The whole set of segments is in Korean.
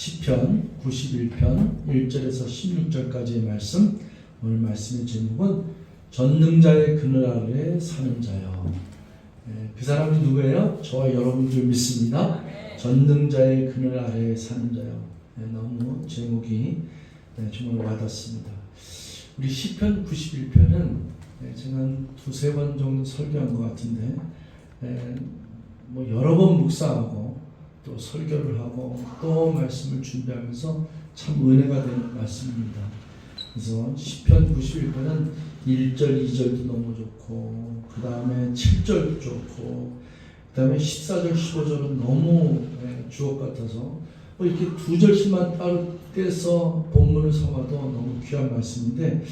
시편 91편 1절에서 16절까지의 말씀. 오늘 말씀의 제목은 전능자의 그늘 아래 사는 자요. 그 사람이 누구예요? 저와 여러분들 믿습니다. 전능자의 그늘 아래 사는 자요. 너무 제목이 정말 와닿습니다. 우리 시편 91편은 제가 한 두세 번 정도 설교한 것 같은데 뭐 여러 번 묵상하고 또 설교를 하고 또 말씀을 준비하면서 참 은혜가 되는 말씀입니다. 그래서 시편 91편은 1절, 2절도 너무 좋고 그 다음에 7절도 좋고 그 다음에 14절, 15절은 너무 주옥 같아서 이렇게 두 절씩만 따로 떼서 본문을 삼아도 너무 귀한 말씀인데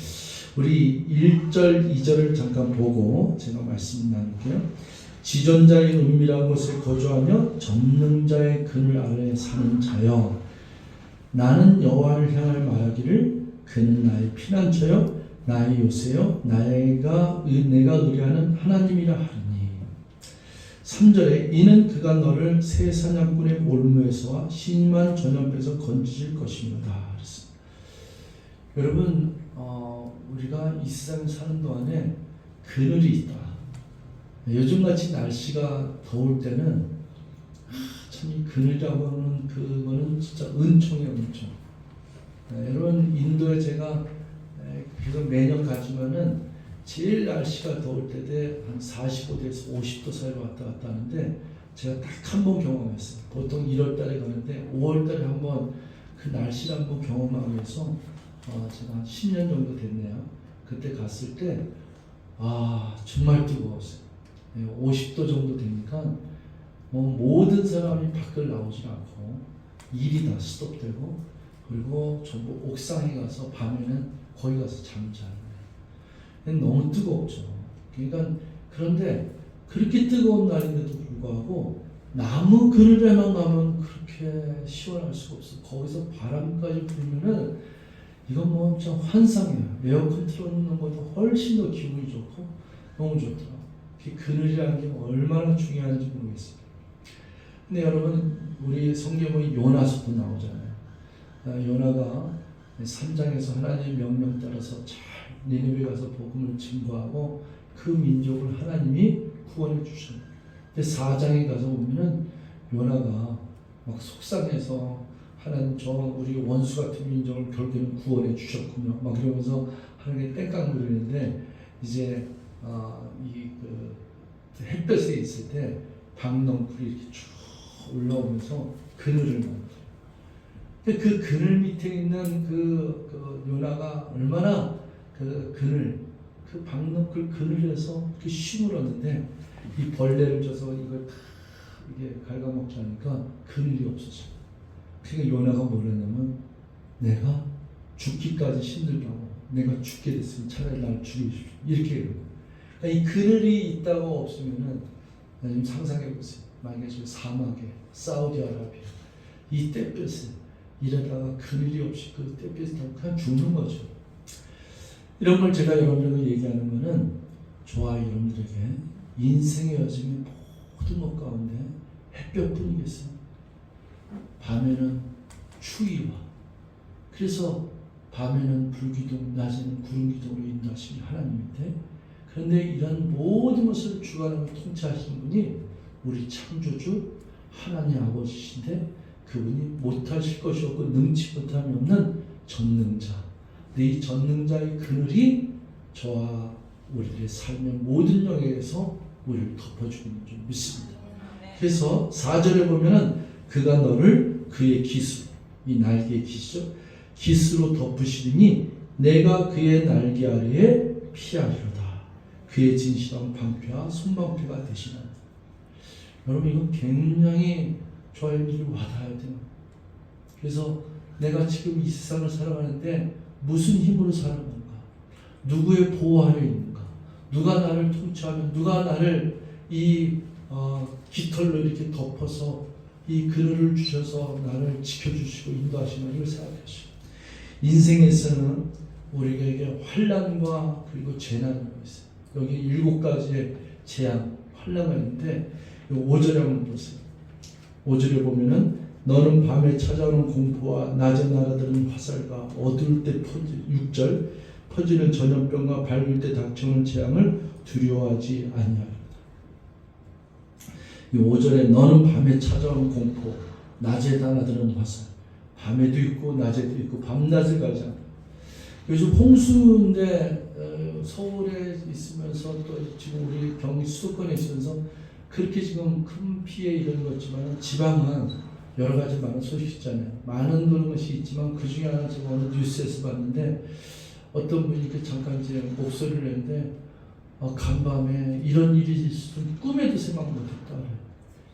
우리 1절, 2절을 잠깐 보고 제가 말씀 나눌게요. 지존자의 은밀한 곳에 거주하며 전능자의 그늘 아래 사는 자여, 나는 여호와를 향하여 말하기를 그는 나의 피난처요 나의 요새요 내가 의뢰하는 하나님이라 하리니. 3절에 이는 그가 너를 새 사냥꾼의 올무에서와 신만 전염병에서 건지실 것입니다. 그랬습니다. 여러분 우리가 이 세상에 사는 동안에 그늘이 있다. 요즘같이 날씨가 더울 때는 참 이 그늘이라고 하는 그거는 진짜 은총이에요, 은총. 여러분 인도에 제가 계속 매년 가지만은 제일 날씨가 더울 때 한 45도에서 50도 사이로 왔다 갔다 하는데 제가 딱 한 번 경험했어요. 보통 1월달에 가는데 5월달에 한번 그 날씨를 한번 경험하기 위해서 제가 한 10년 정도 됐네요. 그때 갔을 때 정말 뜨거웠어요. 50도 정도 되니까 모든 사람이 밖을 나오지 않고 일이 다 스톱되고 그리고 전부 옥상에 가서 밤에는 거기 가서 잠을 자는 거예요. 너무 뜨거웠죠. 그러니까 그런데 그렇게 뜨거운 날인데도 불구하고 나무 그늘에만 가면 그렇게 시원할 수가 없어. 거기서 바람까지 불면은 이건 뭐 진짜 환상이에요. 에어컨 틀어놓는 것보다 훨씬 더 기분이 좋고 너무 좋더라고요. 그늘이라는 게 얼마나 중요한지 모르겠습니다. 근데 여러분 우리 성경에 요나서도 나오잖아요. 요나가 3장에서 하나님의 명령 따라서 잘 니느웨 가서 복음을 증거하고 그 민족을 하나님이 구원해 주셨어요. 근데 4장에 가서 보면은 요나가 막 속상해서 하나님 우리 원수 같은 민족을 결국에는 구원해 주셨군요. 막 이러면서 하나님께 땡깡부리는데 이제 그 햇볕에 있을 때 박넝쿨이 이렇게 쭉 올라오면서 그늘을 만들어요. 그 그늘 밑에 있는 그 요나가 얼마나 그 그늘, 그 박넝쿨 그늘에서 이렇게 쉼을 얻는데 이 벌레를 줘서 이걸 다 이게 갉아먹지 않으니까 그늘이 없어져요. 그러니까 요나가 뭘 했냐면 내가 죽기까지 힘들다고 내가 죽게 됐으면 차라리 날 죽여주십시오. 이렇게 해요. 이 그늘이 있다고 없으면은 지금 상상해 보세요. 만약에 지금 사막에 사우디아라비아 이 땡볕에 이러다가 그늘이 없이 그 땡볕에 그냥 죽는 거죠. 이런 걸 제가 여러분들에게 얘기하는 거는 저와 여러분들에게 인생의 여정의 모든 것 가운데 햇볕뿐이겠어요. 밤에는 추위와 그래서 밤에는 불기둥, 낮에는 구름기둥으로 인도하시는 하나님인데 그런데 이런 모든 것을 주관하고 통치하시는 분이 우리 창조주 하나님 아버지신데 그분이 못하실 것이 없고 능치 못함이 없는 전능자. 이 전능자의 그늘이 저와 우리들의 삶의 모든 영역에서 우리를 덮어주고 있는 줄 믿습니다. 그래서 4절에 보면은 그가 너를 그의 기수, 이 날개의 기수죠. 기수로 덮으시리니 내가 그의 날개 아래에 피하리로다. 그의 진실한 방패와 손방패가 되시나. 여러분 이건 굉장히 저희들이 와닿아야 돼요. 그래서 내가 지금 이 세상을 살아가는데 무슨 힘으로 살아가는가? 누구의 보호 아래 있는가? 누가 나를 통치하며 누가 나를 이 깃털로 이렇게 덮어서 이 그늘을 주셔서 나를 지켜주시고 인도하시는 이걸 생각하시오. 인생에서는 우리에게 환난과 그리고 재난이 있어요. 여기 7가지의 재앙, 환난이 있는데 5절에 한번 보세요. 5절에 보면은 너는 밤에 찾아오는 공포와 낮에 날아드는 화살과 어두울 때 6절 퍼지는 전염병과 밝을 때 닥쳐오는 재앙을 두려워하지 아니하리로다. 이 5절에 너는 밤에 찾아오는 공포, 낮에 날아드는 화살, 밤에도 있고 낮에도 있고 밤낮을 가지 않아. 요즘 홍수인데 서울에 있으면서 또 지금 우리 경기 수도권에 있으면서 그렇게 지금 큰 피해 이런 거 있지만 지방은 여러 가지 많은 소식이 있잖아요. 많은 그런 것이 있지만 그 중에 하나 제가 어느 뉴스에서 봤는데 어떤 분이 이렇게 잠깐 이제 목소리를 냈는데 간밤에 이런 일이 있으면 꿈에도 생각 못했다.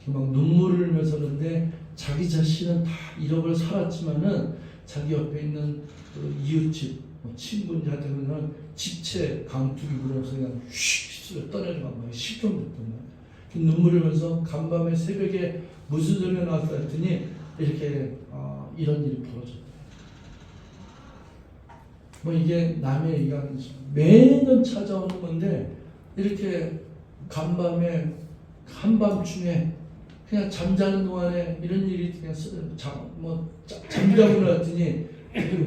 막 눈물을 흘면서 그런데 자기 자신은 다 잃어버려 살았지만은 자기 옆에 있는 그 이웃집 친구한테는 집채 강둑이 불어서 그냥 휙 떠내려간 거예요. 실종됐던 거예요. 눈물을 흘면서 간밤에 새벽에 무슨 소리가 나왔다 했더니 이렇게 이런 일이 벌어졌다. 뭐 이게 남의 얘기가 아니죠. 매년 찾아오는 건데 이렇게 간밤에 한밤중에 그냥 잠자는 동안에 이런 일이 그냥 잠자고 나왔더니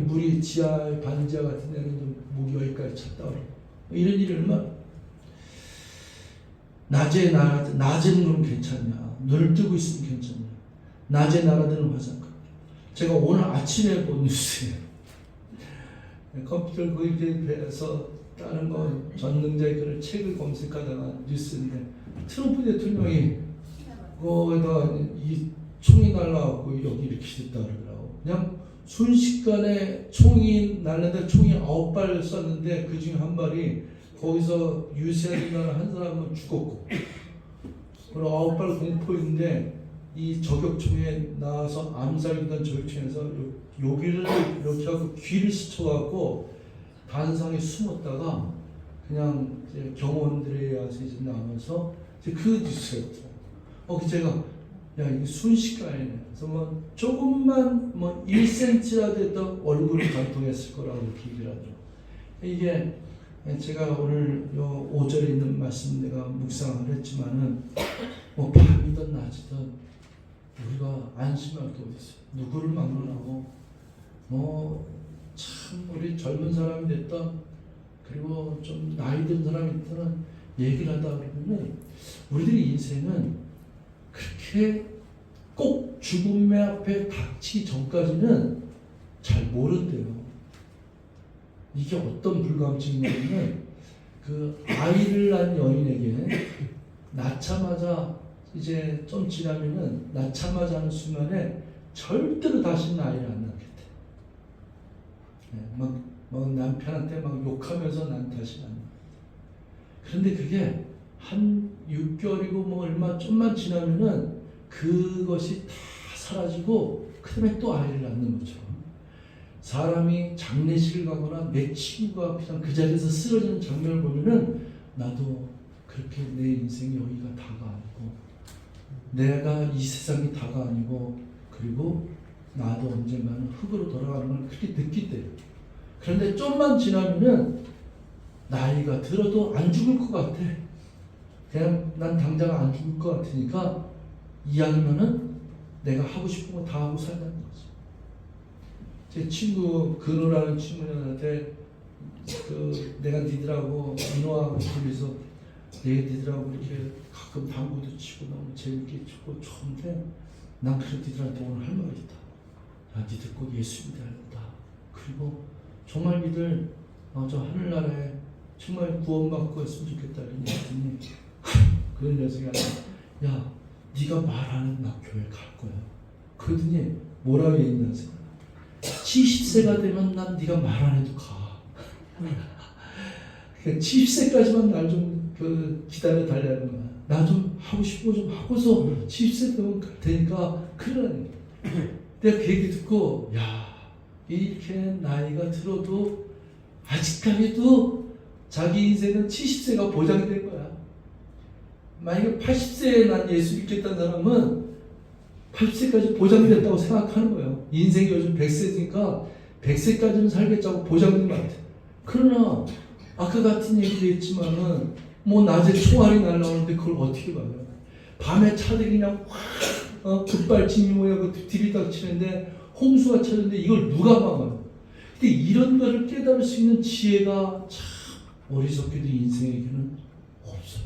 물이 지하 반지하 같은 데는 목이 여기까지 찼다 그래. 이런 일이 얼마나 낮에는 그럼 괜찮냐? 눈을 뜨고 있으면 괜찮냐? 낮에 날아드는 화살. 제가 오늘 아침에 본 뉴스예요. 컴퓨터를 구입해서 다른 거 전능자의 그런 책을 검색하다가 뉴스인데 트럼프 대통령이 거기다가 이 총이 날라왔고 여기 이렇게 됐다 그러더라고. 그냥 순식간에 총이 날는데 총이 9발 쐈는데 그 중에 한 발이 거기서 유세리라는 한 사람은 죽었고 그리고 9발 공포인데 이 저격총에 나와서 암살이던 저격총에서 여기를 이렇게 하고 귀를 스쳐갖고 단상에 숨었다가 그냥 이제 경호원들에 의해서 이제 나오면서 이제 그 뉴스였죠. 제가 야 이게 순식간이네. 그래서 뭐 조금만 뭐 1cm라도 했던 얼굴을 관통했을 거라고 이렇게 얘기를 하죠. 이게 제가 오늘 요 5절에 있는 말씀 내가 묵상을 했지만은 뭐 밤이든 낮이든 우리가 안심할 게 어디 있어요. 누구를 막론하고 뭐 참 우리 젊은 사람이 됐던 그리고 좀 나이 든 사람이 있다는 얘기를 하다 그러면 우리들의 인생은 그렇게 꼭 죽음의 앞에 닥치기 전까지는 잘 모른대요. 이게 어떤 불감증이냐면 그 아이를 낳은 여인에게 낳자마자 이제 좀 지나면은 낳자마자 하는 순간에 절대로 다시는 아이를 안 낳겠대. 막 남편한테 막 욕하면서 난 다시 안 낳. 그런데 그게 한 6개월이고 뭐 얼마 좀만 지나면은 그것이 다 사라지고 그다음에 또 아이를 낳는 거죠. 사람이 장례식을 가거나 내 친구가 그냥 그 자리에서 쓰러지는 장면을 보면은 나도 그렇게 내 인생이 여기가 다가 아니고 내가 이 세상이 다가 아니고 그리고 나도 언젠가는 흙으로 돌아가는 걸 그렇게 느낄 때요. 그런데 좀만 지나면은 나이가 들어도 안 죽을 것 같아. 그냥 난 당장 안 죽을 것 같으니까 이왕이면은 내가 하고 싶은 거 다 하고 살자는 거지. 제 친구 근호라는 친구한테 내가 니들하고 민호하고 둘이서 니들하고 이렇게 가끔 당구도 치고 너무 재밌게 치고 좋은데 난 그런 니들한테 오늘 할 말이 있다. 야, 니들 꼭 예수 믿어야 된다. 그리고 정말 니들 저 하늘나라에 정말 구원받고 했으면 좋겠다. 그랬더니 그런 녀석이 야 네가 말 안 해도 나 교회 갈 거야. 그러더니 뭐라고 했냐. 70세가 되면 난 네가 말 안 해도 가. 70세까지만 날 좀 기다려 달라는 거야. 나 좀 하고 싶은 거 좀 하고서 70세 되면 갈 테니까 그러라니. 내가 그 얘기 듣고 야 이렇게 나이가 들어도 아직까지도 자기 인생은 70세가 보장된 거야. 만약에 80세에 난 예수 믿겠다는 사람은 80세까지 보장됐다고 생각하는 거예요. 인생이 요즘 100세니까 100세까지는 살겠다고 보장된 것 같아. 그러나 아까 같은 얘기도 했지만은 뭐 낮에 총알이 날라오는데 그걸 어떻게 봐요? 밤에 차들이 그냥 확 급발진이 뭐야 들이닥치는데 홍수가 쳐졌는데 이걸 누가 막아요? 근데 이런 거를 깨달을 수 있는 지혜가 참 어리석게도 인생에게는 없어요.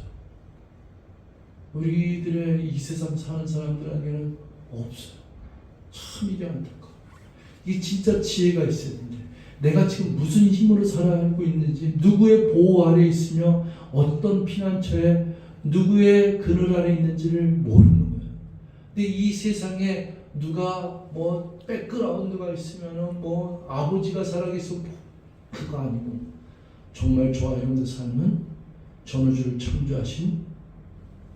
우리들의 이 세상 사는 사람들에게는 없어요. 참 이게 안타까워. 이게 진짜 지혜가 있어야 되는데 내가 지금 무슨 힘으로 살아가고 있는지, 누구의 보호 아래 있으며 어떤 피난처에 누구의 그늘 아래 있는지를 모르는 거예요. 근데 이 세상에 누가 뭐 백그라운드가 있으면은 뭐 아버지가 살아계셔 그거 아니고 정말 저와 여러분의 삶은 전우주를 창조하신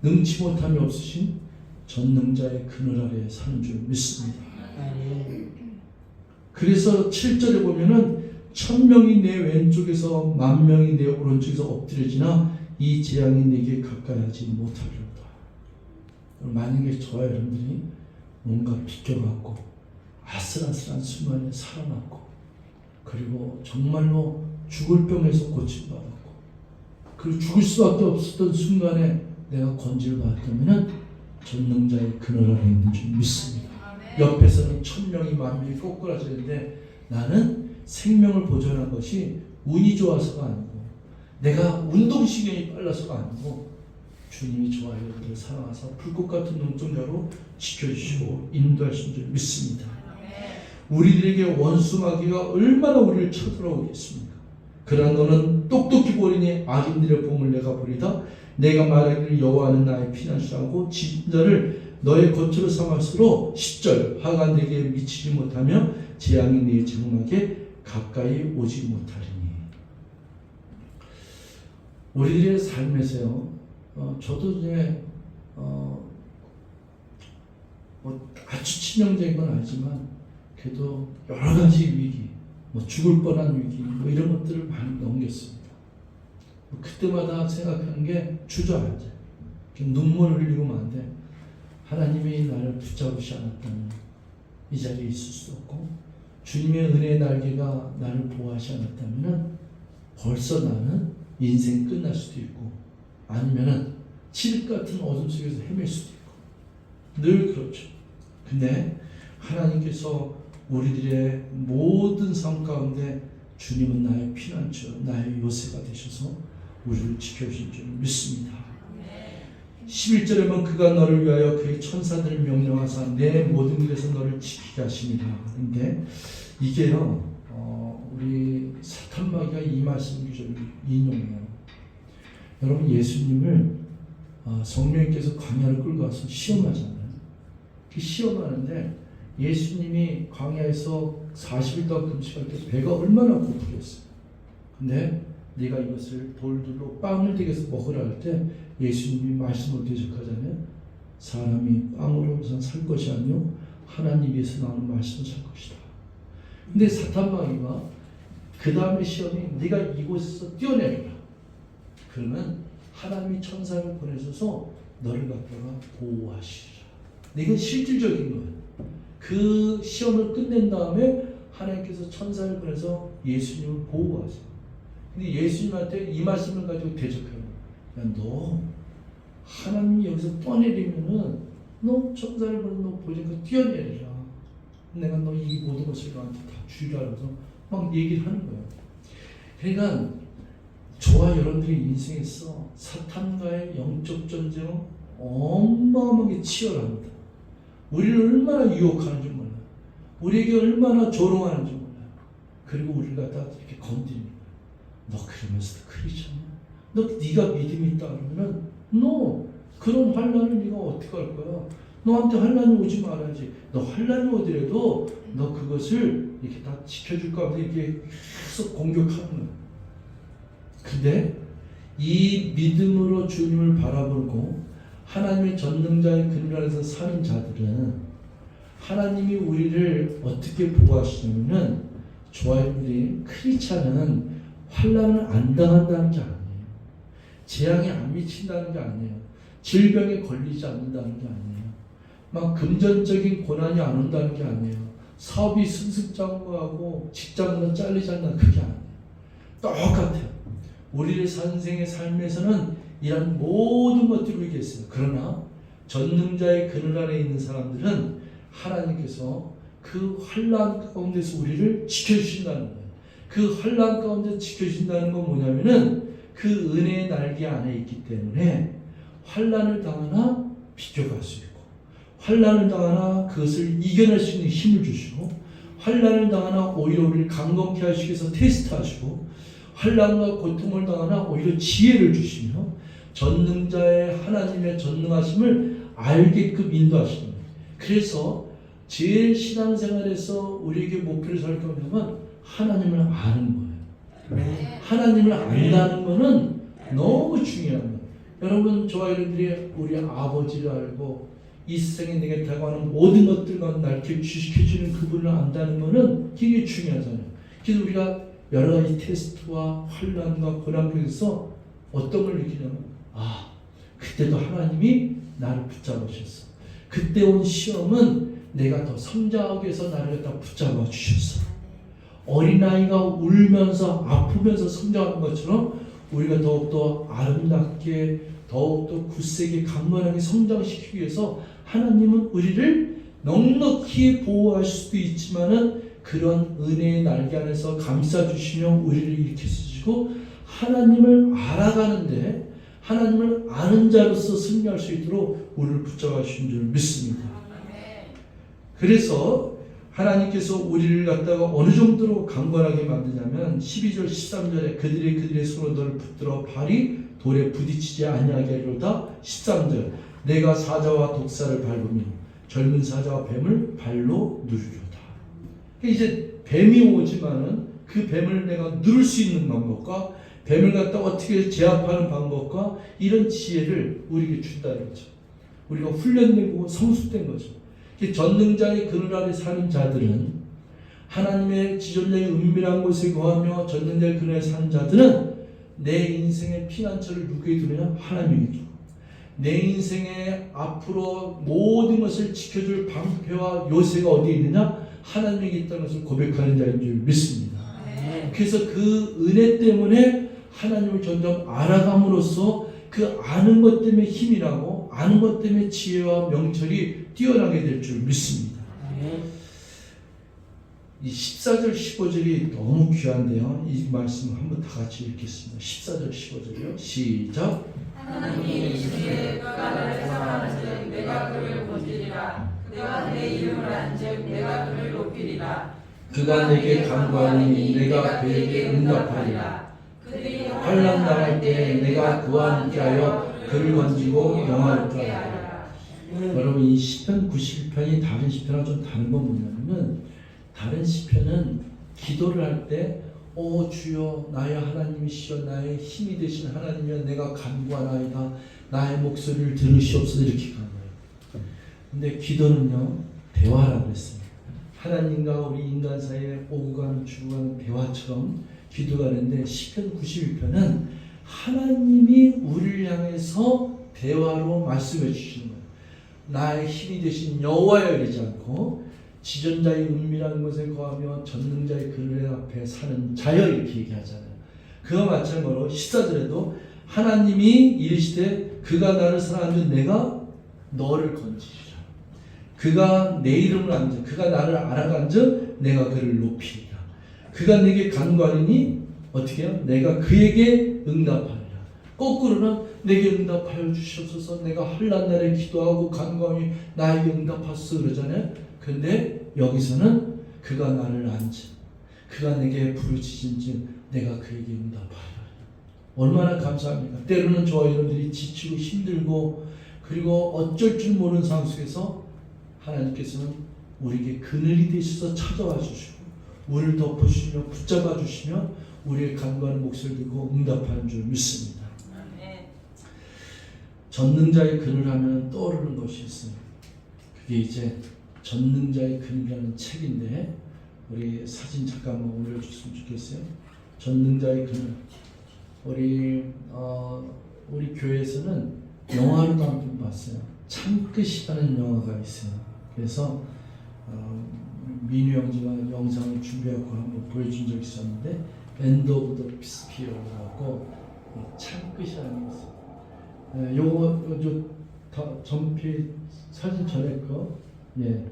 능치 못함이 없으신 전능자의 그늘 아래 사는 줄 믿습니다. 그래서 7절에 보면은 1000명이 내 왼쪽에서 10,000명이 내 오른쪽에서 엎드려지나 이 재앙이 내게 가까이 하지 못하리로다. 만약에 저와 여러분들이 뭔가 비껴갖고 아슬아슬한 순간에 살아났고 그리고 정말로 죽을 병에서 고침받았고 그리고 죽을 수밖에 없었던 순간에 내가 건지를 받았다면 전능자의 그늘 아래 있는 줄 믿습니다. 옆에서는 1000명이 10,000명이 꼬꾸라지는데 나는 생명을 보존한 것이 운이 좋아서가 아니고 내가 운동신경이 빨라서가 아니고 주님이 저와 여러분들을 사랑하사 불꽃 같은 눈동자로 지켜주시고 인도하신 줄 믿습니다. 우리들에게 원수 마귀가 얼마나 우리를 쳐들어오겠습니까? 그러나 너는 똑똑히 보리니 악인들의 봄을 내가 보리다. 내가 말하기를 여호와는 나의 피난처라고 진자를 너의 거처로 삼았으로 10절 화가 내게 미치지 못하며 재앙이 네 장막에 가까이 오지 못하리니. 우리들의 삶에서요, 저도 이제 뭐 아주 치명적인 건 아니지만 그래도 여러 가지 위기, 뭐 죽을 뻔한 위기, 뭐 이런 것들을 많이 넘겼습니다. 그때마다 생각하는 게 주저앉아요. 눈물을 흘리고만 안 돼. 하나님이 나를 붙잡으시 않았다면 이 자리에 있을 수 없고 주님의 은혜의 날개가 나를 보호하지 않았다면 벌써 나는 인생 끝날 수도 있고 아니면은 칠흑 같은 어둠 속에서 헤맬 수도 있고 늘 그렇죠. 근데 하나님께서 우리들의 모든 삶 가운데 주님은 나의 피난처, 나의 요새가 되셔서 우리를 지켜주신 줄 믿습니다. 11절에 보면 그가 너를 위하여 그의 천사들을 명령하사 내 모든 길에서 너를 지키게 하시니라. 근데 이게요, 우리 사탄 마귀가 이 말씀을 인용해요. 여러분 예수님을 성령님께서 광야를 끌고 와서 시험하잖아요. 그 시험하는데 예수님이 광야에서 40일 동안 금식할 때 배가 얼마나 고프겠어요. 근데 네가 이것을 돌들로 빵을 되게서 먹으라 할 때 예수님이 말씀을 대적하자면 사람이 빵으로만 살 것이 아니요 하나님 위에서 나오는 말씀을 살 것이다. 근데 사탄 마귀가 그 다음에 시험이 네가 이곳에서 뛰어내려라. 그러면 하나님이 천사를 보내셔서 너를 갖다가 보호하시리라. 이건 실질적인 거예요. 그 시험을 끝낸 다음에 하나님께서 천사를 보내서 예수님을 보호하세요. 근데 예수님한테 이 말씀을 가지고 대적해요. 야, 너 하나님이 여기서 떠내리면은 너 천사를 보내서 너 보니까 뛰어내리라. 내가 너 이 모든 것을 너한테 다 주리라 해서 막 얘기를 하는 거예요. 그러니까 저와 여러분들의 인생에서 사탄과의 영적 전쟁은 어마어마하게 치열합니다. 우리를 얼마나 유혹하는지 몰라요. 우리에게 얼마나 조롱하는지 몰라요. 그리고 우리를 갖다 이렇게 건드립니다. 너 그러면서도 크리스천이야? 너 네가 믿음이 있다 그러면은 너 그런 환난을 네가 어떻게 할 거야? 너한테 환난이 오지 말아야지. 너 환난이 오더라도 너 그것을 이렇게 다 지켜줄 거면서 이렇게 계속 공격하는 거야. 근데 이 믿음으로 주님을 바라보고 하나님의 전능자의 그늘 아래서 사는 자들은 하나님이 우리를 어떻게 보호하시냐면은 저와 여러분들이 크리스찬은 환난을 안 당한다는 게 아니에요. 재앙이 안 미친다는 게 아니에요. 질병에 걸리지 않는다는 게 아니에요. 막 금전적인 고난이 안 온다는 게 아니에요. 사업이 승승장구하고 직장으로 잘리지 않는다는 그게 아니에요. 똑같아요. 우리의 선생의 삶에서는 이런 모든 것들이 있겠어요. 그러나 전능자의 그늘 아래 있는 사람들은 하나님께서 그 환난 가운데서 우리를 지켜주신다는 거예요. 그 환난 가운데 지켜주신다는 건 뭐냐면은 그 은혜의 날개 안에 있기 때문에 환난을 당하나 비껴갈 수 있고, 환난을 당하나 그것을 이겨낼 수 있는 힘을 주시고, 환난을 당하나 오히려 우리를 강건케 하시기 위해서 테스트하시고, 환난과 고통을 당하나 오히려 지혜를 주시며 전능자의 하나님의 전능하심을 알게끔 인도하시는 거예요. 그래서 제일 신앙생활에서 우리에게 목표를 설정하면 하나님을 아는 거예요. 하나님을 안다는 것은 너무 중요한 거예요. 여러분, 저와 여러분들이 우리 아버지를 알고 이 세상에 내게 다가오는 모든 것들과 날 지켜주는 그분을 안다는 것은 굉장히 중요하잖아요. 그래서 우리가 여러 가지 테스트와 환난과 고난 속에서 어떤 걸 느끼냐면, 그때도 하나님이 나를 붙잡으셨어. 그때 온 시험은 내가 더 성장하기 위해서 나를 갖다 붙잡아 주셨어. 어린아이가 울면서 아프면서 성장하는 것처럼 우리가 더욱더 아름답게, 더욱더 굳세게 강건하게 성장시키기 위해서 하나님은 우리를 넉넉히 보호하실 수도 있지만은 그런 은혜의 날개 안에서 감싸주시며 우리를 일으켜주시고 하나님을 알아가는데, 하나님을 아는 자로서 승리할 수 있도록 우리를 붙잡아 주신 줄 믿습니다. 그래서 하나님께서 우리를 갖다가 어느 정도로 강건하게 만드냐면 12절 13절에 그들의 손으로 너를 붙들어 발이 돌에 부딪히지 아니하게 하리로다. 13절 내가 사자와 독사를 밟으며 젊은 사자와 뱀을 발로 누르리로다. 이제 뱀이 오지만은 그 뱀을 내가 누를 수 있는 방법과 뱀을 갖다 어떻게 제압하는 방법과 이런 지혜를 우리에게 준다는 거죠. 우리가 훈련되고 성숙된 거죠. 전능자의 그늘 아래 사는 자들은, 하나님의 지존자의 은밀한 곳에 거하며 전능자의 그늘 아래 사는 자들은 내 인생의 피난처를 누구에게 두느냐? 하나님에게 두고, 내 인생의 앞으로 모든 것을 지켜줄 방패와 요새가 어디에 있느냐? 하나님에게 있다는 것을 고백하는 자인 줄 믿습니다. 그래서 그 은혜 때문에 하나님을 점점 알아감으로써 그 아는 것 때문에 힘이 나고 아는 것 때문에 지혜와 명철이 뛰어나게 될 줄 믿습니다. 이 14절 15절이 너무 귀한데요. 이 말씀을 한번 다 같이 읽겠습니다. 14절 15절이요. 시작. 하나님이 이르시되 그가 나를 사랑하는즉 내가 그를 본지리라. 그가 내 이름을 안즉 내가 그를 높이리라. 그가 내게 간구하니 내가 그에게 응답하리라. 그들이 환난 당할 때 내가 그와 함께하여 그를 건지고 영화롭게 하리라. 여러분, 이 시편 91편이 다른 시편과 좀 다른 건 뭐냐면, 다른 시편은 기도를 할 때 주여 나의 하나님이시여 나의 힘이 되신 하나님이여 내가 간구하나이다 나의 목소리를 들으시옵소서 이렇게 가는 거예요. 근데 기도는요 대화라고 했습니다. 하나님과 우리 인간 사이에 오고 가는 주고 가는 대화처럼 기도가 하는데, 시편 91편은 하나님이 우리를 향해서 대화로 말씀해 주시는 거예요. 나의 힘이 되신 여호와여 이러지 않고 지존자의 은밀한 곳에 거하며 전능자의 그늘 앞에 사는 자여 이렇게 얘기하잖아요. 그와 마찬가지로 14절에도 하나님이 이르시되 그가 나를 사랑하는 내가 너를 건지리라. 그가 내 이름을 안즉 그가 나를 알아간즉 내가 그를 높이리라. 그가 내게 간구하리니 어떻게 해요? 내가 그에게 응답하리라. 거꾸로는 내게 응답하여 주시옵소서. 내가 환난 날에 기도하고 간구하니 나에게 응답하소서 그러잖아요. 근데 여기서는 그가 나를 안즉 그가 내게 부르짖은즉 내가 그에게 응답하리라. 얼마나 감사합니까? 때로는 저와 여러분들이 지치고 힘들고 그리고 어쩔 줄 모르는 상황 속에서 하나님께서는 우리에게 그늘이 되셔서 찾아와 주시고 우리를 덮어주시며 붙잡아 주시며 우리의 간구하는 목소리를 듣고 응답하는 줄 믿습니다. 전능자의 그늘 하면 떠오르는 것이 있어요. 그게 이제 전능자의 그늘이라는 책인데, 우리 사진 잠깐만 올려줬으면 좋겠어요. 전능자의 그늘. 우리 교회에서는 영화로도 한 편 봤어요. 참끝이라는 영화가 있어요. 그래서 민우 형제가 영상을 준비하고 한번 보여준 적이 있었는데, 엔드 오브 더 스피어라고 참끝이라는 게 있어요. 요거 전피 사진 전에 거, 예,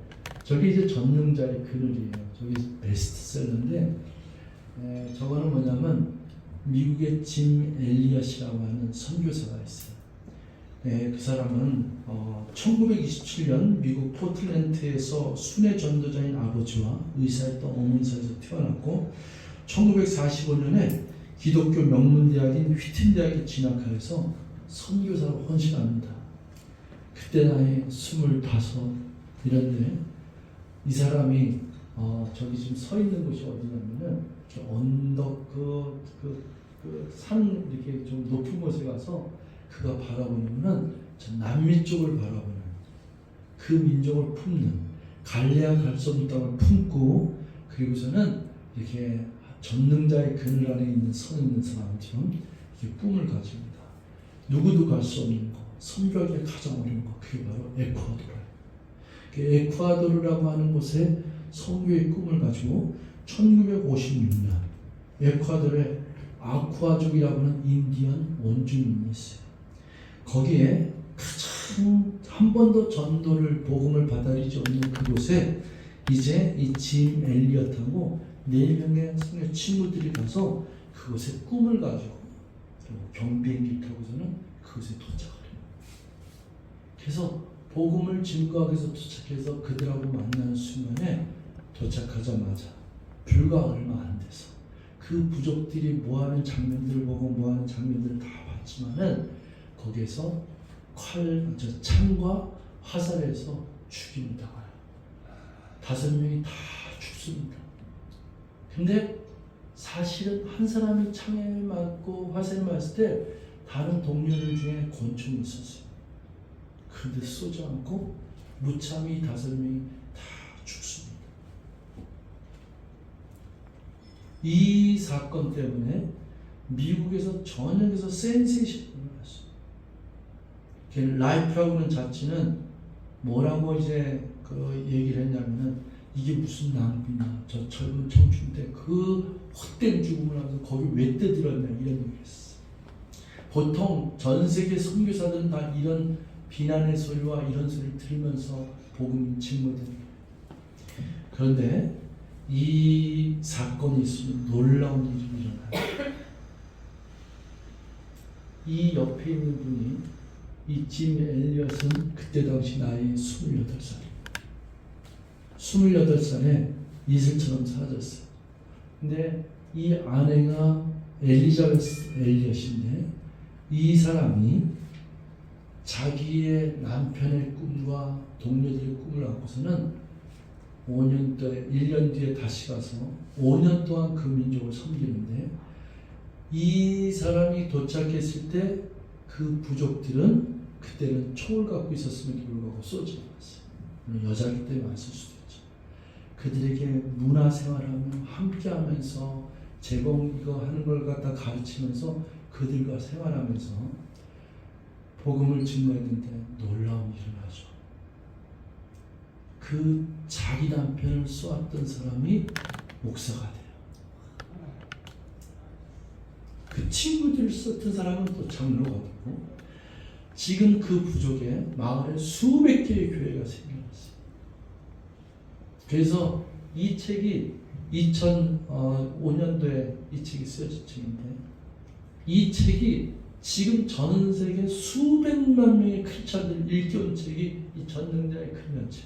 저게 이제 전능자의 그늘이에요. 저게 베스트셀러인데, 저거는 뭐냐면 미국의 짐 엘리엇이라고 하는 선교사가 있어요. 그 사람은 1927년 미국 포틀랜드에서 순회 전도자인 아버지와 의사였던 어머니 사이에서 태어났고 1945년에 기독교 명문대학인 휘튼 대학에 진학하여서 선교사로 헌신합니다. 그때 나이 25 이런데 이 사람이 저기 지금 서 있는 곳이 어디냐면은 언덕 산 이렇게 좀 높은 곳에 가서 그가 바라보는 저 남미 쪽을 바라보는 그 민족을 품는 갈레아 갈 수 없는 땅을 품고 그리고서는 이렇게 전능자의 그늘 안에 있는 서 있는 사람처럼 이렇게 꿈을 가집니다. 누구도 갈 수 없는 거, 선교하기 가장 어려운 거, 그게 바로 에콰도르예요. 그 에콰도르라고 하는 곳에 선교의 꿈을 가지고 1956년 에콰도르에 아쿠아족이라고 하는 인디언 원주민이 있어요. 거기에 가장 한 번도 전도를 복음을 받아들이지 않는 그곳에 이제 이 짐 엘리엇하고 4명의 선교 친구들이 가서 그곳에 꿈을 가지고 경비행기 타고서는 그곳에 도착을 해요. 그래서 복음을 증거하기 위해서 도착해서 그들하고 만나는 순간에 도착하자마자 불과 얼마 안 돼서 그 부족들이 뭐하는 장면들을 보고 뭐하는 장면들을 다 봤지만은 거기에서 창과 화살에서 죽임을 당해요. 5명이 다 죽습니다. 근데 사실은 한 사람이 창에 맞고 화살에 맞을 때 다른 동료들 중에 권총이 있었어요. 그런데 쏘지 않고 무참히 5명이 다 죽습니다. 이 사건 때문에 미국에서 전역에서 센세이션이 일어났어요. 라이프라고는 자체는 뭐라고 이제 그 얘기를 했냐면은 이게 무슨 낭비냐, 저 젊은 청춘 때 그 헛된 죽음을 하면서 거기 왜 떠들었냐 이런 얘기를 했어요. 보통 전 세계 선교사들은 다 이런 비난의 소리와 이런 소리를 들으면서 복음이 증거됩니다. 그런데 이 사건이 있으면 놀라운 일이 일어나요. 이 옆에 있는 분이 이 짐 엘리엇은 그때 당시 나이 28살이에요. 28살에 이슬처럼 사라졌어요. 근데 이 아내가 엘리자베스 엘리엇인데 이 사람이 자기의 남편의 꿈과 동료들의 꿈을 안고서는 1년 뒤에 다시 가서 5년 동안 그 민족을 섬기는데 이 사람이 도착했을 때 그 부족들은 그때는 총을 갖고 있었음에도 불구하고 쏘지 않았어요. 여자이기 때문에 안 쏠 수도 있죠. 그들에게 문화생활하며 함께하면서 제공 이거 하는 걸 갖다 가르치면서 그들과 생활하면서 복음을 증거했는데 놀라운 일을 하죠. 그 자기 남편을 쏘았던 사람이 목사가 돼요. 그 친구들을 쏘았던 사람은 또 장로가 되고 지금 그 부족에 마을에 수백 개의 교회가 생겨났어요. 그래서 이 책이 2005년도에 이 책이 쓰여진 책인데 이 책이 지금 전 세계 수백만 명의 크리스찬들을 일깨운 책이 이 전능자의 큰면책.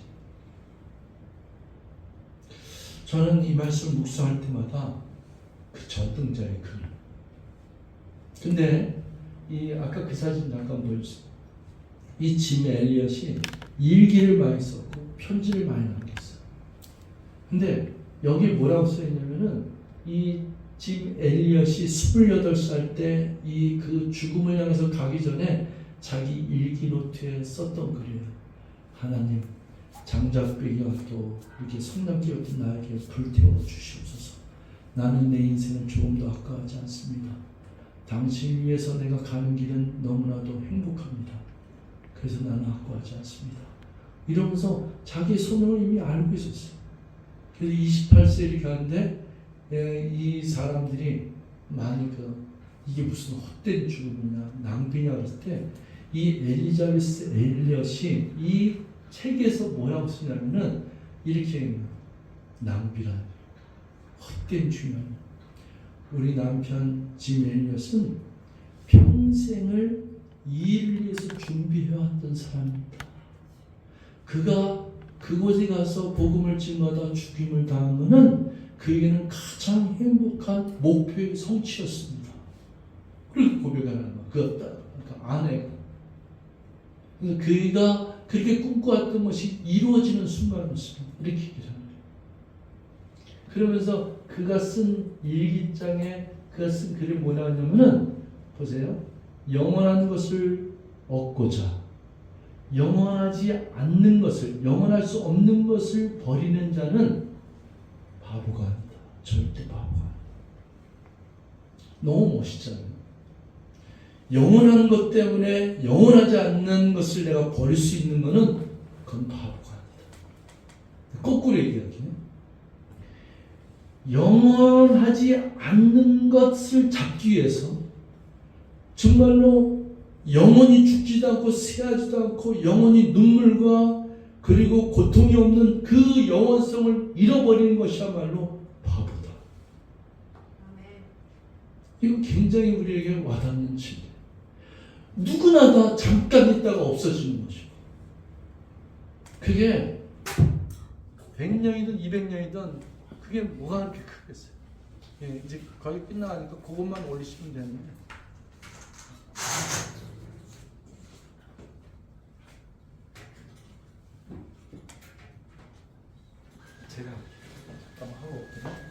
저는 이 말씀을 묵상할 때마다 그 전능자의 큰. 근데 이 아까 그 사진 잠깐 보여주세요. 이 짐 엘리엇이 일기를 많이 썼고 편지를 많이 남겼어요. 근데 여기 뭐라고 써있냐면은 이 짐 엘리엇이 28살 때 이 그 죽음을 향해서 가기 전에 자기 일기 노트에 썼던 글이에요. 하나님, 장작배기와 또 이렇게 성남기 같은 나에게 불태워 주시옵소서. 나는 내 인생을 조금도 아까워하지 않습니다. 당신 위해서 내가 가는 길은 너무나도 행복합니다. 그래서 나는 아까워하지 않습니다. 이러면서 자기 소명을 이미 알고 있었어요. 그래서 28세 이렇게 하는데 이 사람들이 많이 이게 무슨 헛된 죽음이냐 낭비냐 그랬을 때 이 엘리자베스 엘리엇이 이 책에서 뭐라고 쓰냐면은 이렇게 해요. 낭비란 헛된 중요한 우리 남편 짐 엘리엇은 평생을 이 일을 위해서 준비해왔던 사람입니다. 그가 그곳에 가서 복음을 증거하다 죽임을 당한 것은 그에게는 가장 행복한 목표의 성취였습니다. 그렇게 고백하는 거야. 그 아내가. 그래서 그가 그렇게 꿈꿔왔던 것이 이루어지는 순간이었습니다. 이렇게 얘기를 하는 거예요. 그러면서 그가 쓴 일기장에 그가 쓴 글이 뭐라고 하냐면은 보세요. 영원한 것을 얻고자 영원하지 않는 것을, 영원할 수 없는 것을 버리는 자는 바보가 아니다. 절대 바보가 아니다. 너무 멋있잖아요. 영원한 것 때문에 영원하지 않는 것을 내가 버릴 수 있는 것은 그건 바보가 아니다. 거꾸로 얘기할게요. 영원하지 않는 것을 잡기 위해서 정말로 영원히 죽지도 않고 쇠하지도 않고 영원히 눈물과 그리고 고통이 없는 그 영원성을 잃어버리는 것이야말로 바보다. 이거 굉장히 우리에게 와닿는 진리예요. 누구나 다 잠깐 있다가 없어지는 것이고 그게 100년이든 200년이든 그게 뭐가 그렇게 크겠어요. 예, 이제 거의 끝나가니까 그것만 올리시면 되는데 제가 잠깐만 하고 올게요.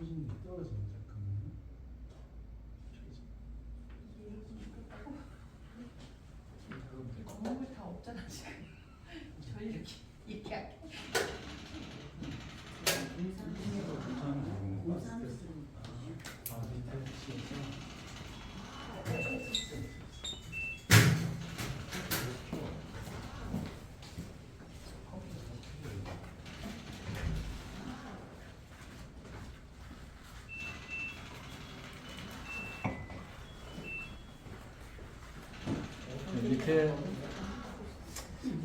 표준이 떨어지는 잠깐만요. 건물 다 없잖아 지금. 저 이렇게 얘기할게. 밑에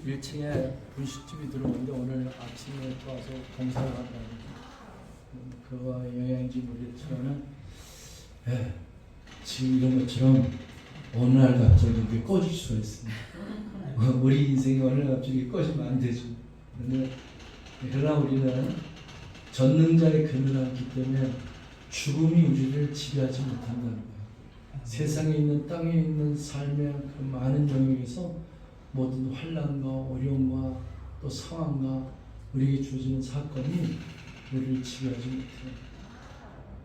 1층에 분식집이 들어오는데 오늘 아침에 또 와서 공사를 한다고 그와 영향인지 모르겠지만은 지금 이런 것처럼 어느 날 갑자기 이게 꺼질 수가 있습니다. 우리 인생이 어느 날 갑자기 꺼지면 안 되죠. 그러나 우리는 전능자의 그늘을 안기 때문에 죽음이 우리를 지배하지 못한다는 거예요. 세상에 있는 땅에 있는 삶의 그 많은 영역에서 모든 환난과 어려움과 또 상황과 우리에게 주어지는 사건이 우리를 지배하지 못해요.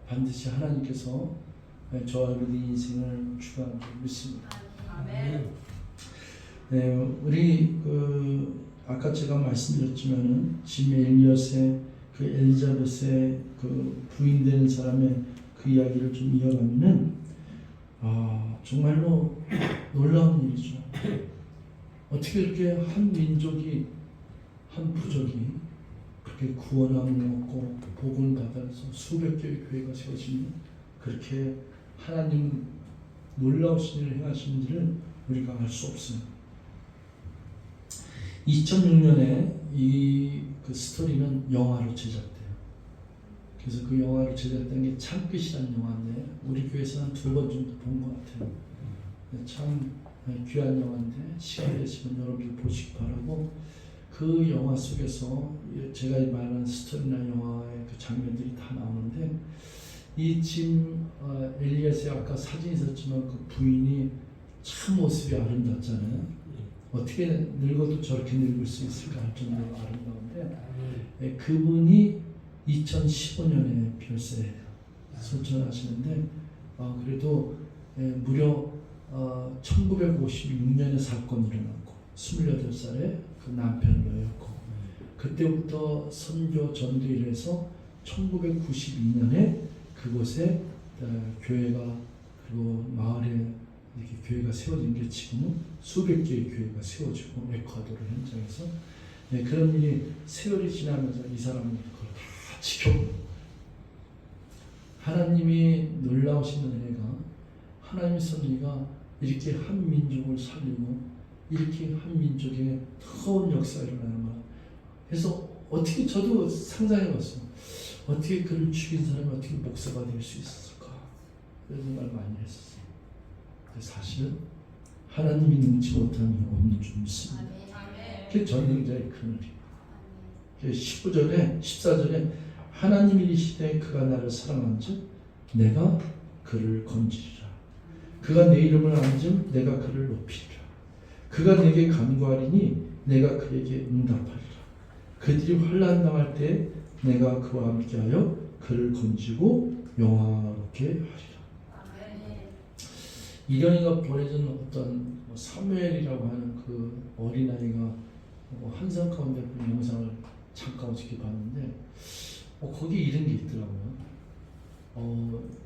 반드시 하나님께서 저와 우리 인생을 주관하고 믿습니다. 아멘. 네, 우리 아까 제가 말씀드렸지만은 짐 엘리엇의 그 엘리자베스의 그 부인 되는 사람의 그 이야기를 좀 이어가면은 정말로 놀라운 일이죠. 어떻게 이렇게 한 민족이 한 부족이 그렇게 구원함을 얻고 복음을 받아서 수백 개의 교회가 세워지는 그렇게 하나님 놀라우신 일을 행하시는지를 우리가 알 수 없습니다. 2006년에 이 그 스토리는 영화로 제작돼요. 그래서 그 영화로 제작된 게 창끝이라는 영화인데 우리 교회에서 한 2번 정도 본 것 같아요. 참 귀한 영화인데 시간 되시면 여러분들 보시기 바라고 그 영화 속에서 제가 말하는 스토리나 영화의 그 장면들이 다 나오는데 이 짐 엘리엇의 아까 사진이 있었지만 그 부인이 참 모습이 아름답잖아요. 어떻게 늙어도 저렇게 늙을 수 있을까 할 정도로 아름다운데 그분이 2015년에 별세 소천하시는데 그래도 무려 1956년에 사건이 일어났고 28살에 그 남편을 놓였고 그때부터 선교 전도를 해서 1992년에 그곳에 교회가 그리고 마을에 이렇게 교회가 세워진 게 지금은 수백 개의 교회가 세워지고 에콰도르 현장에서 그런 일이 세월이 지나면서 이 사람은 그걸 다 지켜보는 거예요. 하나님이 놀라우신 은혜가 하나님의 섭리가 이렇게 한 민족을 살리고 이렇게 한 민족의 뜨거운 역사가 일어나는 거야. 그래서 어떻게 저도 상상해봤어요. 어떻게 그를 죽인 사람이 어떻게 목사가 될 수 있었을까? 그런 생각을 많이 했었어요. 사실은 하나님이 능치 못한 게 없는 줄 믿습니다. 그게 전능자의 그늘이에요. 19절에 14절에 하나님이 이르시되 그가 나를 사랑한즉 내가 그를 건지리라. 그가 내 이름을 안즉 내가 그를 높이리라. 그가 내게 간구하리니 내가 그에게 응답하리라. 그들이 환난 당할 때 내가 그와 함께하여 그를 건지고 영화롭게 하리라. 이령이가 보내준 어떤 사무엘이라고 하는 그 어린아이가 환상 가운데 그 영상을 잠깐 어저께 봤는데 거기에 이런 게 있더라고요.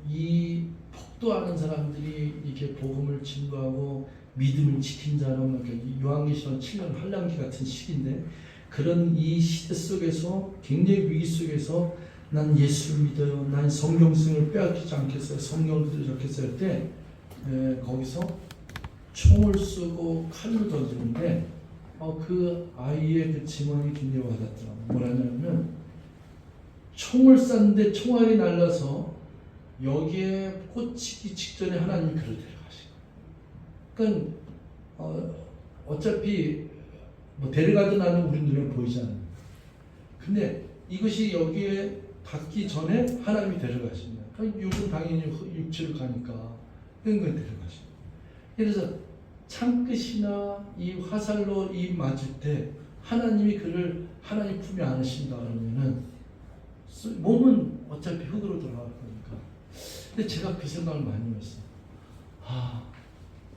이 폭도하는 사람들이 이렇게 복음을 증거하고 믿음을 지킨 자는 요한계시록 7년 환란기 같은 시기인데 그런 이 시대 속에서 굉장히 위기 속에서 난 예수를 믿어요. 난 성경성을 빼앗기지 않겠어요. 성경을 적겠어요. 할 때 거기서 총을 쏘고 칼로 던지는데 그 아이의 그 증언이 굉장히 와닿더라고요. 뭐라냐면 총을 쐈는데 총알이 날라서 여기에 꽂히기 직전에 하나님이 그를 데려가시고 그러니까 어차피 뭐 데려가든 않으면 우리 눈에 보이지 않아요. 근데 이것이 여기에 닿기 전에 하나님이 데려가십니다. 그러니까 육은 당연히 육체로 가니까 그런 걸 데려가십니다. 그래서 창끝이나 이 화살로 이 맞을 때 하나님이 그를 하나님 품에 안으신다 그러면은 몸은 어차피 흙으로 돌아갈 거니까. 근데 제가 그 생각을 많이 했어요.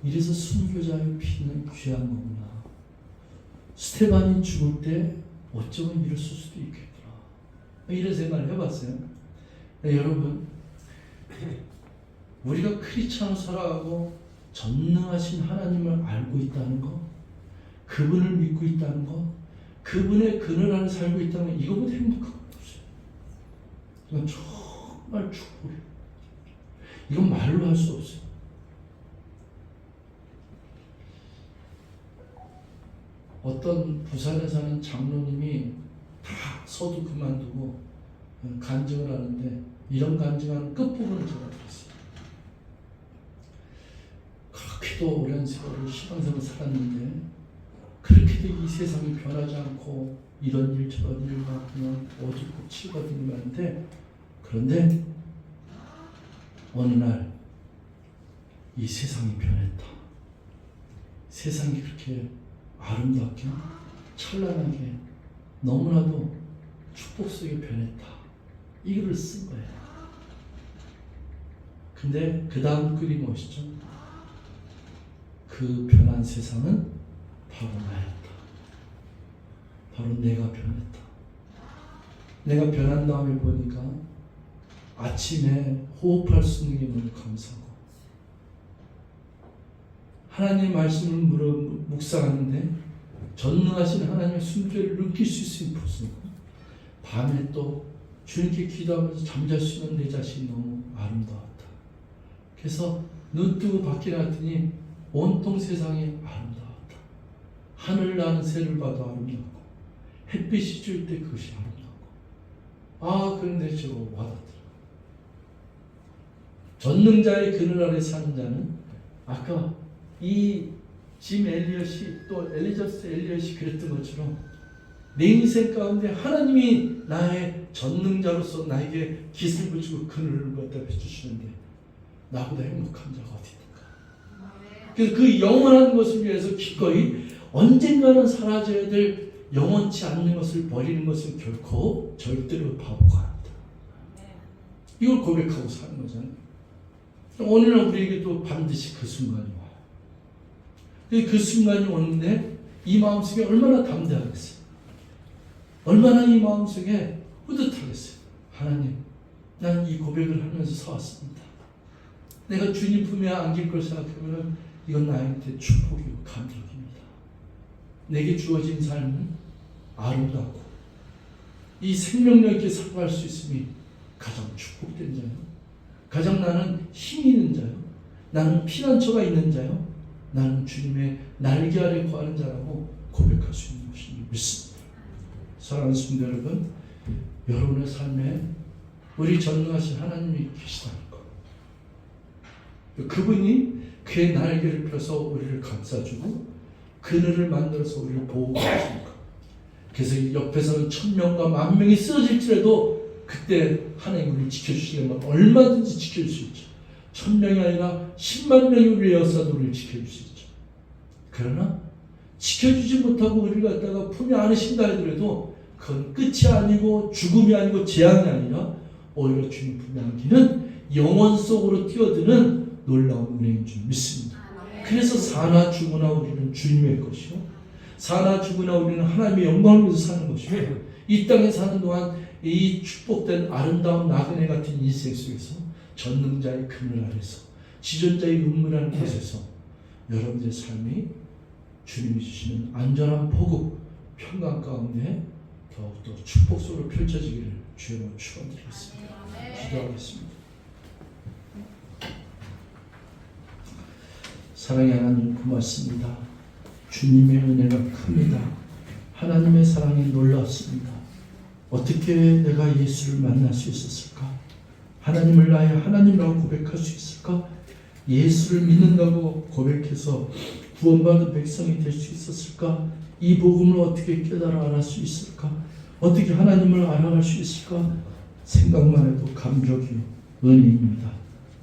이래서 순교자의 피는 귀한 거구나. 스테반이 죽을 때 어쩌면 이랬을 수도 있겠구나. 이런 생각을 해봤어요. 여러분, 우리가 크리스천으로 살아가고 전능하신 하나님을 알고 있다는 거, 그분을 믿고 있다는 거, 그분의 그늘 안에 살고 있다는 거, 이거보다 행복한 거 없어요. 이건 정말 축복이에요. 이건 말로 할 수 없어요. 어떤 부산에 사는 장로님이 다 서도 그만두고 간증을 하는데 이런 간증하는 끝부분을 제가 들었어요. 그렇게도 오랜 세월을 신앙생활을 살았는데 그렇게도 이 세상이 변하지 않고 이런 일 저런 일과 그냥 어둡고 칠거든 말인데 그런데 어느 날 이 세상이 변했다. 세상이 그렇게 아름답게 찬란하게 너무나도 축복 속에 변했다. 이거를 쓴 거예요. 근데 그 다음 글이 무엇이죠? 그 변한 세상은 바로 나였다. 바로 내가 변했다. 내가 변한 다음에 보니까 아침에 호흡할 수 있는 게 너무 감사하고 하나님의 말씀을 묵상하는데 전능하신 하나님의 순결을 느낄 수 있는 모습. 밤에 또 주님께 기도하면서 잠잘 수 있는 내 자신이 너무 아름다웠다. 그래서 눈 뜨고 밖에 나왔더니 온통 세상이 아름다웠다. 하늘 나는 새를 봐도 아름답고 햇빛이 줄 때 그것이 아름답고 그런데 저거 와닿더라. 전능자의 그늘 아래 사는 자는 아까 이 짐 엘리엇이 또 엘리저스 엘리엇이 그랬던 것처럼 내 인생 가운데 하나님이 나의 전능자로서 나에게 깃을 주고 그늘을 갖다 해주시는데 나보다 행복한 자가 어디 있는가. 그래서 그 영원한 것을 위해서 기꺼이 언젠가는 사라져야 될 영원치 않는 것을 버리는 것은 결코 절대로 바보가 아니다. 이걸 고백하고 사는 거잖아요. 오늘날 우리에게도 반드시 그 순간이 와요. 그 순간이 오는데 이 마음속에 얼마나 담대하겠어요. 얼마나 이 마음속에 뿌듯하겠어요. 하나님, 나는 이 고백을 하면서 서왔습니다. 내가 주님 품에 안길 걸 생각하면 이건 나한테 축복이고 감격입니다. 내게 주어진 삶은 아름답고 이 생명력 있게 살아갈 수 있음이 가장 축복된 자요. 가장 나는 힘이 있는 자요. 나는 피난처가 있는 자요. 나는 주님의 날개 아래 거하는 자라고 고백할 수 있는 것을 믿습니다. 사랑하는 성도 여러분, 여러분의 삶에 우리 전능하신 하나님이 계시다는 것. 그분이 그의 날개를 펴서 우리를 감싸주고 그늘을 만들어서 우리를 보호하십니다. 그래서 옆에서는 1000명과 10,000명이 쓰러질지라도 그때 하나님 우리를 지켜주시려면 얼마든지 지켜줄 수 있죠. 1000명이 아니라 10만 명이 우리를 에워싸도 우리를 지켜줄 수 있죠. 그러나 지켜주지 못하고 우리를 갖다가 품에 안으신다 하더라도 그건 끝이 아니고 죽음이 아니고 재앙이 아니라 오히려 주님 품에 안기는 영원 속으로 뛰어드는 놀라운 은혜인 줄 믿습니다. 그래서 사나 죽으나 우리는 주님의 것이요 사나 죽으나 우리는 하나님의 영광을 위해서 사는 것이요 이 땅에 사는 동안 이 축복된 아름다운 나그네 같은 인생 속에서 전능자의 그늘 아래서 지존자의 은밀한 곳에서 여러분의 삶이 주님이 주시는 안전한 포구 평강 가운데 더욱더 축복 속으로 펼쳐지기를 주여 축원드리겠습니다. 기도하겠습니다. 사랑의 하나님 고맙습니다. 주님의 은혜가 큽니다. 하나님의 사랑이 놀랍습니다. 어떻게 내가 예수를 만날 수 있었을까? 하나님을 나의 하나님이라고 고백할 수 있을까? 예수를 믿는다고 고백해서 구원받은 백성이 될 수 있었을까? 이 복음을 어떻게 깨달아 알할 수 있을까? 어떻게 하나님을 알아갈 수 있을까? 생각만 해도 감격이요 은혜입니다.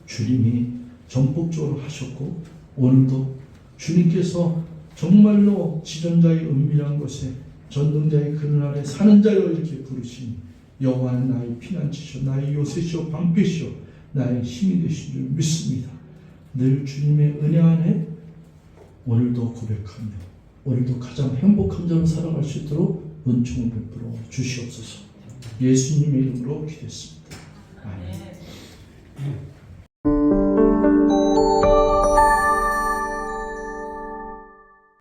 주님이 전폭적으로 하셨고 오늘도 주님께서 정말로 지존자의 은밀한 곳에 전능자의 그늘 아래 사는 자여 이렇게 부르시니 여호와는 나의 피난처시오 나의 요새시오 방패시오 나의 힘이 되신 줄 믿습니다. 늘 주님의 은혜 안에 오늘도 고백하며 오늘도 가장 행복한 자로 살아갈 수 있도록 은총을 베풀어 주시옵소서. 예수님의 이름으로 기도했습니다. 아멘.